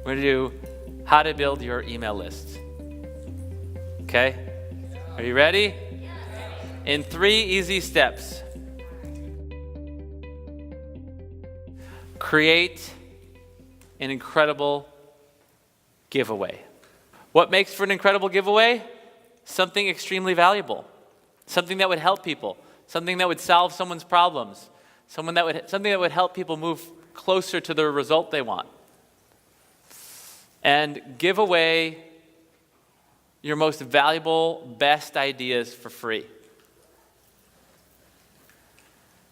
We're going to do how to build your email list. Okay? Are you ready? In 3 easy steps. Create an incredible giveaway. What makes for an incredible giveaway? Something extremely valuable. Something that would help people. Something that would solve someone's problems. Something that would help people move closer to the result they want. And give away your most valuable, best ideas for free.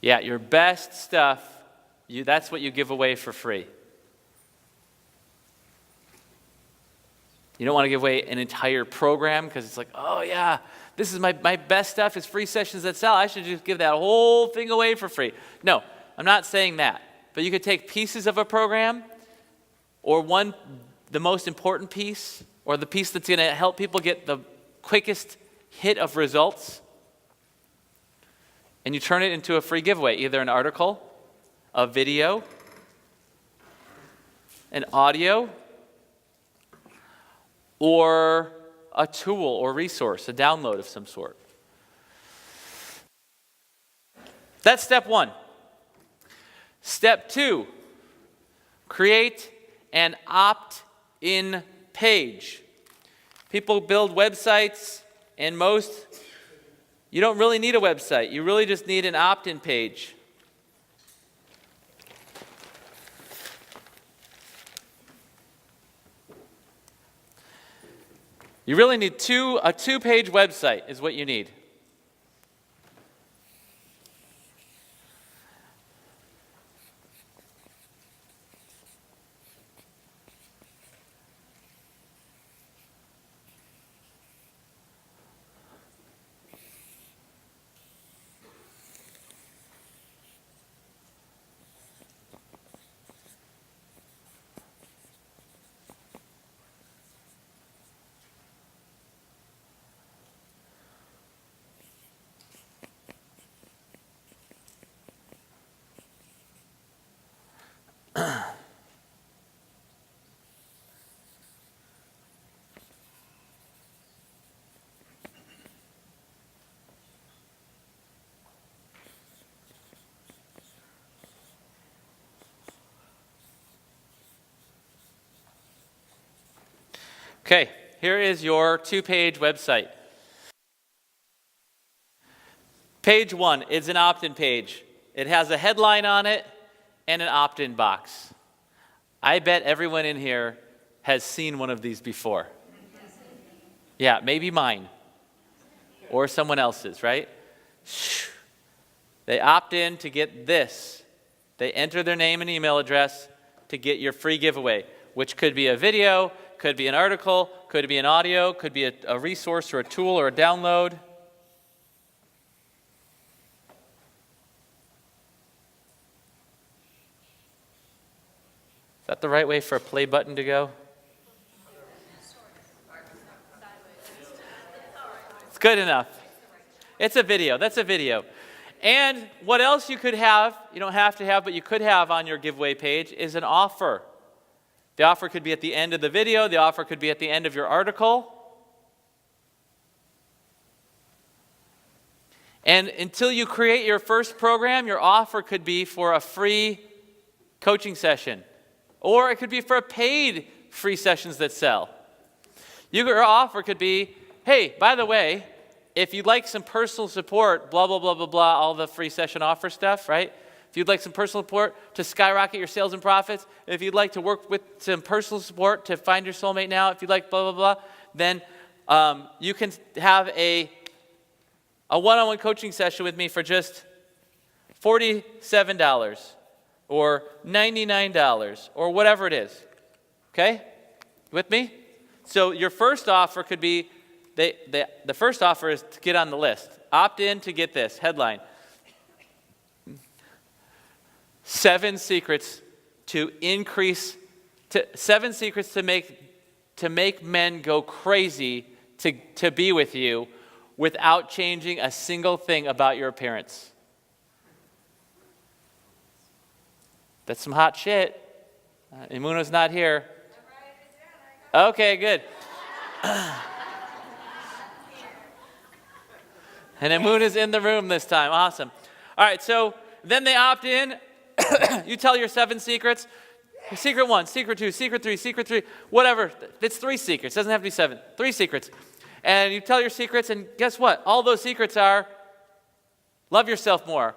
Yeah, your best stuff, that's what you give away for free. You don't want to give away an entire program because it's like, oh yeah, this is my best stuff is free sessions that sell. I should just give that whole thing away for free. No, I'm not saying that. But you could take pieces of a program or the most important piece or the piece that's going to help people get the quickest hit of results, and you turn it into a free giveaway, either an article, a video, an audio, or a tool or resource, a download of some sort. That's step 1. Step 2, create an opt-in page. People build websites, and you don't really need a website. You really just need an opt-in page. You really need a 2-page website is what you need. Okay, here is your 2-page website. Page 1 is an opt-in page. It has a headline on it and an opt-in box. I bet everyone in here has seen one of these before. Yeah, maybe mine or someone else's, right? They opt in to get this. They enter their name and email address to get your free giveaway, which could be a video, could be an article, could be an audio, could be a resource or a tool or a download. Is that the right way for a play button to go? It's good enough. It's a video. That's a video. And what else you could have, you don't have to have, but you could have on your giveaway page is an offer. The offer could be at the end of the video. The offer could be at the end of your article. And until you create your first program, your offer could be for a free coaching session. Or it could be for a paid free sessions that sell. Your offer could be, hey, by the way, if you'd like some personal support, blah, blah, blah, blah, blah, all the free session offer stuff, right? If you'd like some personal support to skyrocket your sales and profits, if you'd like to work with some personal support to find your soulmate now, if you'd like blah, blah, blah, then you can have a one-on-one coaching session with me for just $47 or $99 or whatever it is. Okay? With me? So your first offer could be, the first offer is to get on the list. Opt in to get this headline. 7 secrets to make men go crazy to be with you without changing a single thing about your appearance. That's some hot shit. Imuno's not here. Okay, good. And then Moon is in the room this time. Awesome. All right, so then they opt in. You tell your 7 secrets. Secret 1, secret 2, secret 3, secret 3, whatever. It's 3 secrets. It doesn't have to be 7. 3 secrets. And you tell your secrets, and guess what? All those secrets are love yourself more,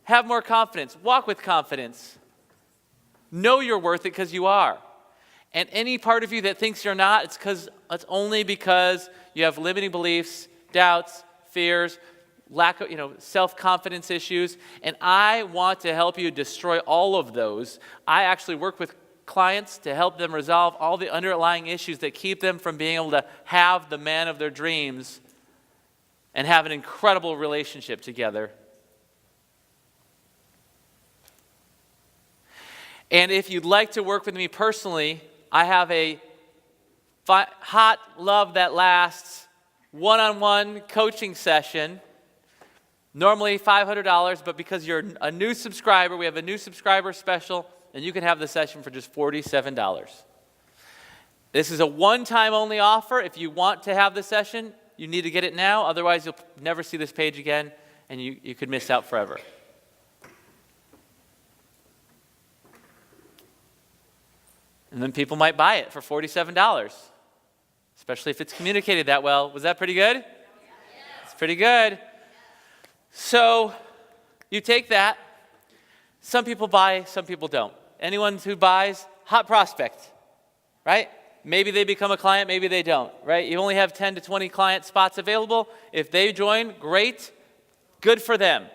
have more confidence, walk with confidence, know you're worth it because you are. And any part of you that thinks you're not, it's only because you have limiting beliefs, doubts, fears, lack of, self-confidence issues. And I want to help you destroy all of those. I actually work with clients to help them resolve all the underlying issues that keep them from being able to have the man of their dreams and have an incredible relationship together. And if you'd like to work with me personally, I have a hot love that lasts one-on-one coaching session. Normally $500, but because you're a new subscriber, we have a new subscriber special, and you can have the session for just $47. This is a one-time only offer. If you want to have the session, you need to get it now. Otherwise, you'll never see this page again, and you could miss out forever. And then people might buy it for $47, especially if it's communicated that well. Was that pretty good? Yes. It's pretty good. So you take that. Some people buy, some people don't. Anyone who buys, hot prospect, right? Maybe they become a client, maybe they don't, right? You only have 10 to 20 client spots available. If they join, great, good for them.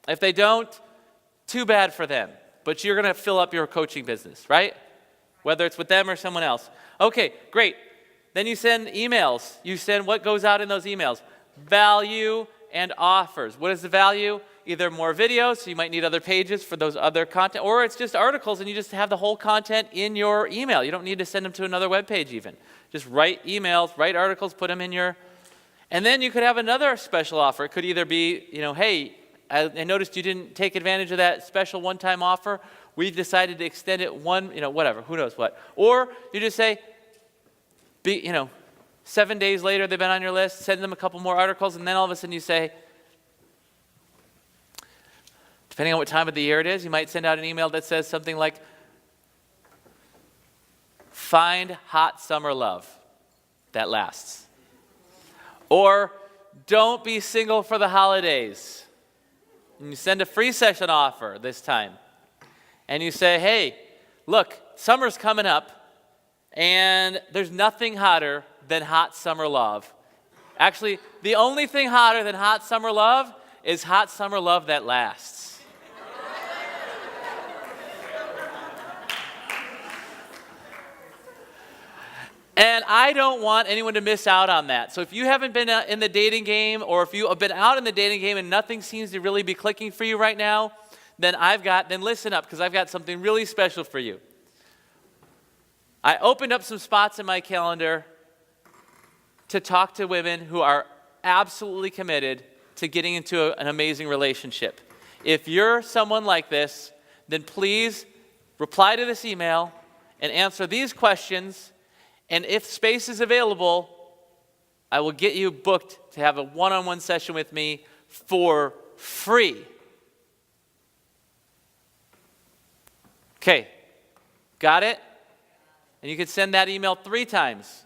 If they don't, too bad for them. But you're going to fill up your coaching business, right? Whether it's with them or someone else. Okay, great. Then you send emails. You send what goes out in those emails. Value and offers. What is the value? Either more videos, so you might need other pages for those other content, or it's just articles and you just have the whole content in your email. You don't need to send them to another web page even. Just write emails, write articles, put them in your... And then you could have another special offer. It could either be, hey, I noticed you didn't take advantage of that special one-time offer. We've decided to extend it whatever, who knows what. Or you just say, 7 days later they've been on your list, send them a couple more articles, and then all of a sudden you say, depending on what time of the year it is, you might send out an email that says something like, find hot summer love that lasts. Or, don't be single for the holidays. And you send a free session offer this time. And you say, hey, look, summer's coming up, and there's nothing hotter than hot summer love. Actually, the only thing hotter than hot summer love is hot summer love that lasts. And I don't want anyone to miss out on that. So if you haven't been in the dating game, or if you have been out in the dating game and nothing seems to really be clicking for you right now, then listen up, because I've got something really special for you. I opened up some spots in my calendar to talk to women who are absolutely committed to getting into an amazing relationship. If you're someone like this, then please reply to this email and answer these questions. And if space is available, I will get you booked to have a one-on-one session with me for free. Okay, got it? And you can send that email 3 times.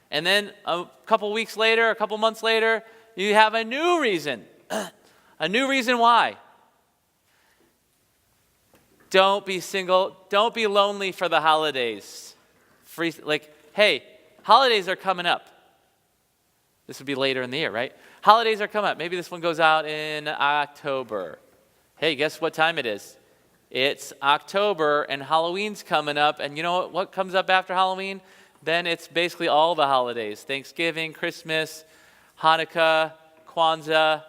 And then a couple weeks later, a couple months later, you have a new reason. A new reason why. Don't be single. Don't be lonely for the holidays. Hey, holidays are coming up. This would be later in the year, right? Holidays are coming up. Maybe this one goes out in October. Hey, guess what time it is? It's October, and Halloween's coming up. And you know what comes up after Halloween? Then it's basically all the holidays. Thanksgiving, Christmas, Hanukkah, Kwanzaa,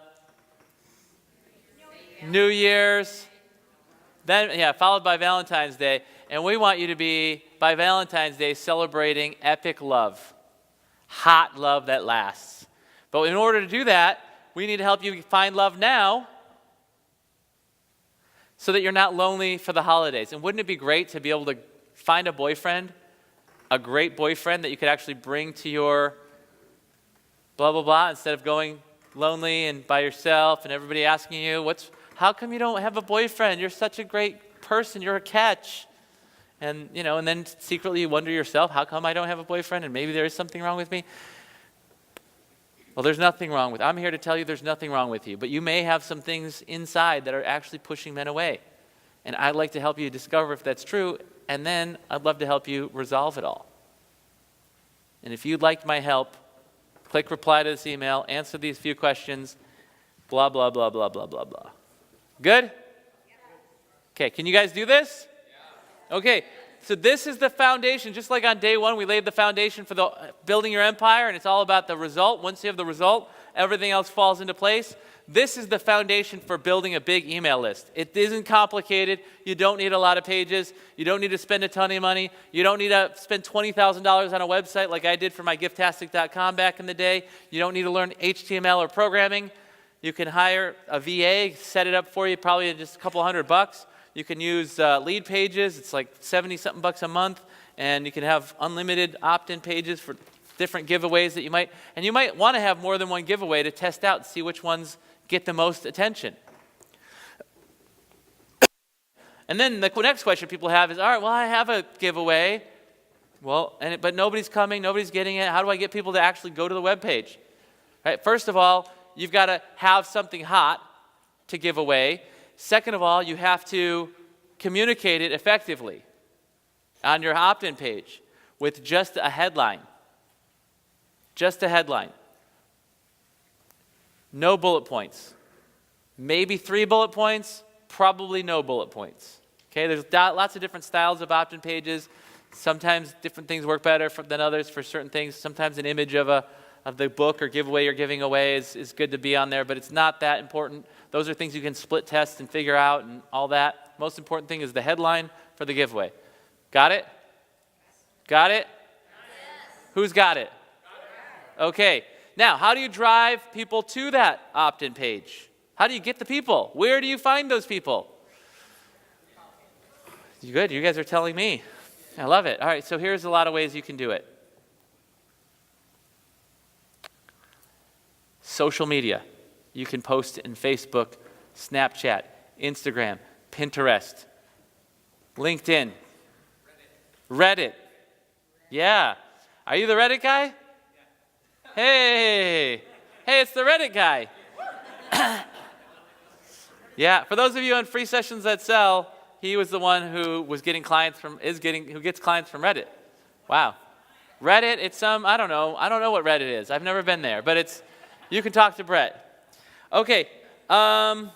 New Year's. Then, followed by Valentine's Day. And we want you to be, by Valentine's Day, celebrating epic love. Hot love that lasts. But in order to do that, we need to help you find love now so that you're not lonely for the holidays. And wouldn't it be great to be able to find a boyfriend a great boyfriend that you could actually bring to your blah, blah, blah, instead of going lonely and by yourself and everybody asking you, how come you don't have a boyfriend? You're such a great person. You're a catch. And, and then secretly you wonder yourself, how come I don't have a boyfriend? And maybe there is something wrong with me. Well, there's nothing wrong with I'm here to tell you there's nothing wrong with you. But you may have some things inside that are actually pushing men away. And I'd like to help you discover if that's true. And then I'd love to help you resolve it all. And if you'd like my help, click reply to this email, answer these few questions, blah, blah, blah, blah, blah, blah, blah. Good? Okay, can you guys do this? Okay, so this is the foundation. Just like on day one, we laid the foundation for building your empire, and it's all about the result. Once you have the result, everything else falls into place. This is the foundation for building a big email list. It isn't complicated. You don't need a lot of pages. You don't need to spend a ton of money. You don't need to spend $20,000 on a website like I did for my Gifttastic.com back in the day. You don't need to learn HTML or programming. You can hire a VA, set it up for you, probably just a couple $100. You can use lead pages. It's like 70-something bucks a month, and you can have unlimited opt-in pages for different giveaways that you might want to have more than one giveaway to test out and see which ones get the most attention. And then the next question people have is, all right, well, I have a giveaway. Well, but nobody's coming, nobody's getting it. How do I get people to actually go to the webpage? Right? First of all, you've got to have something hot to give away. Second of all, you have to communicate it effectively on your opt-in page with just a headline. Just a headline. No bullet points. Maybe 3 bullet points, probably no bullet points. Okay, there's lots of different styles of opt-in pages. Sometimes different things work better than others for certain things. Sometimes an image of the book or giveaway you're giving away is good to be on there, but it's not that important. Those are things you can split test and figure out and all that. Most important thing is the headline for the giveaway. Got it? Got it? Yes. Who's got it? Okay. Now, how do you drive people to that opt-in page? How do you get the people? Where do you find those people? Good. You guys are telling me. I love it. All right. So here's a lot of ways you can do it. Social media. You can post in Facebook, Snapchat, Instagram, Pinterest, LinkedIn, Reddit. Yeah. Are you the Reddit guy? Hey, it's the Reddit guy. Yeah, for those of you on free sessions that sell, he was the one who was getting clients who gets clients from Reddit. Wow. Reddit, it's I don't know what Reddit is. I've never been there, but you can talk to Brett. Okay, so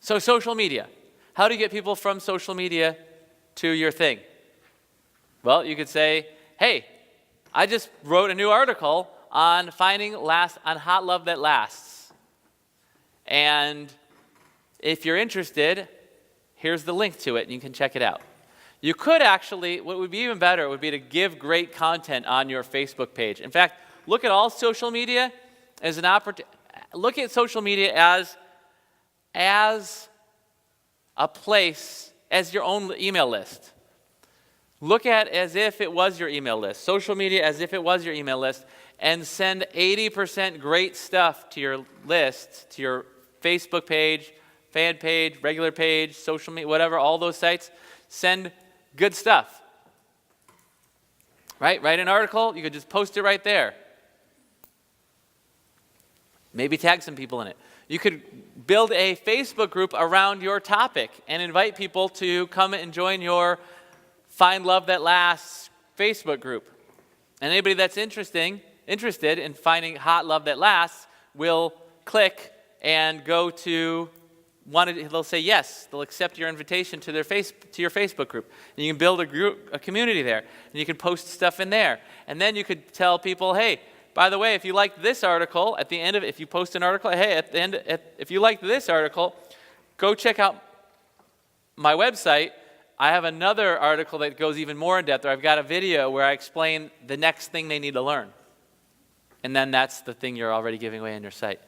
social media. How do you get people from social media to your thing? Well, you could say, hey, I just wrote a new article on on hot love that lasts. And if you're interested, here's the link to it, and you can check it out. You could actually, what would be even better would be to give great content on your Facebook page. In fact, look at all social media as an opportunity. Look at social media as a place, as your own email list. Look at it as if it was your email list. Social media as if it was your email list, and send 80% great stuff to your list, to your Facebook page, fan page, regular page, social media, whatever, all those sites. Send good stuff. Right? Write an article. You could just post it right there. Maybe tag some people in it. You could build a Facebook group around your topic and invite people to come and join your Find Love That Lasts Facebook group. And anybody that's interested in finding hot love that lasts will click and go to they'll say yes. They'll accept your invitation to your Facebook group. And you can build a community there. And you can post stuff in there. And then you could tell people, hey, by the way, if you liked this article, at the end of it, if you post an article, hey, at the end, if you liked this article, go check out my website. I have another article that goes even more in depth, or I've got a video where I explain the next thing they need to learn. And then that's the thing you're already giving away on your site.